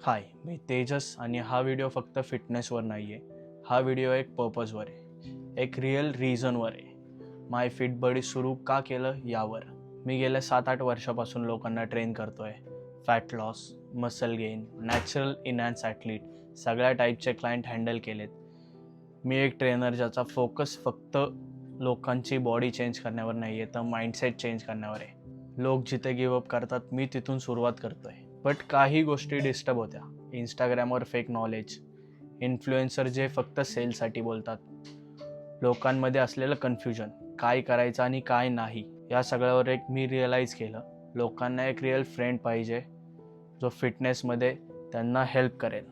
हाय, मी तेजस आणि हा व्हिडिओ फक्त फिटनेसवर नाही आहे. हा व्हिडिओ एक पर्पजवर आहे, एक रिअल रिझनवर आहे. माय फिट बॉडी सुरू का केलं यावर. मी गेल्या 7-8 वर्षापासून लोकांना ट्रेन करतोय. Fat loss, muscle gain, natural enhance athlete, सगळ्या टाईपचे क्लायंट हँडल केलेत. मी एक ट्रेनर ज्याचा फोकस फक्त लोकांची बॉडी चेंज करण्यावर नाही आहे, तर माइंडसेट चेंज करण्यावर आहे. लोक जिथे गिवअप करतात मी तिथून सुरुवात करतोय. बट काही गोष्टी डिस्टर्ब होत्या. इंस्टाग्रामवर फेक नॉलेज, इन्फ्लुएन्सर जे फक्त सेलसाठी बोलतात, लोकांमध्ये असलेलं कन्फ्युजन, काय करायचं आणि काय नाही, या सगळ्यावर एक मी रिअलाईज केलं, लोकांना एक रिअल फ्रेंड पाहिजे जो फिटनेसमध्ये त्यांना हेल्प करेल.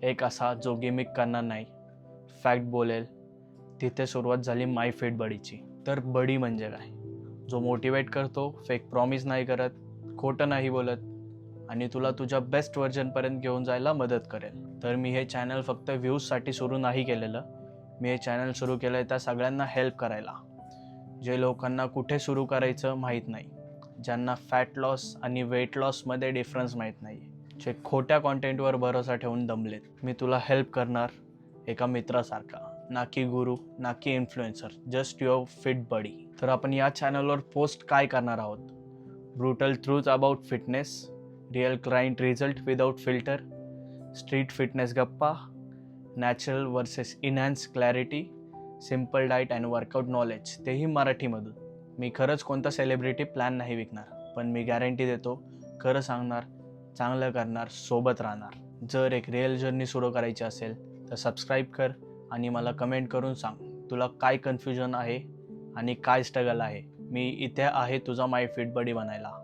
एक असा जो गिमिक करणार नाही, फॅक्ट बोलेल. तिथे सुरुवात झाली माय फिट बडीची. तर बडी म्हणजे काय? जो मोटिवेट करतो, फेक प्रॉमिस नाही करत, खोटं नाही बोलत आणि तुला तुझ्या बेस्ट व्हर्जनपर्यंत घेऊन जायला मदत करेल. तर मी हे चॅनल फक्त व्ह्यूजसाठी सुरू नाही केलेलं. मी हे चॅनल सुरू केलं आहे त्या सगळ्यांना हेल्प करायला, जे लोकांना कुठे सुरू करायचं माहीत नाही, ज्यांना फॅट लॉस आणि वेट लॉसमध्ये डिफरन्स माहीत नाही, जे खोट्या कॉन्टेंटवर भरोसा ठेवून दमलेत. मी तुला हेल्प करणार एका मित्रासारखा, ना की गुरु, ना की influencer, just your fit body. तर आपण या चॅनलवर पोस्ट काय करणार आहोत? Brutal truth about fitness, real client result without filter, street fitness गप्पा, natural versus enhance clarity, simple diet and workout knowledge, तेही मराठीमधून. मी खरंच कोणता सेलिब्रिटी प्लॅन नाही विकणार, पण मी गॅरंटी देतो, खरं सांगणार, चांगलं करणार, सोबत राहणार. जर एक रिअल जर्नी सुरू करायची असेल तर सबस्क्राईब कर आणि मला कमेंट करून सांग तुला काय कन्फ्युजन आहे आणि काय स्ट्रगल आहे. मी इथे आहे तुझा माय फिट बॉडी बनायला.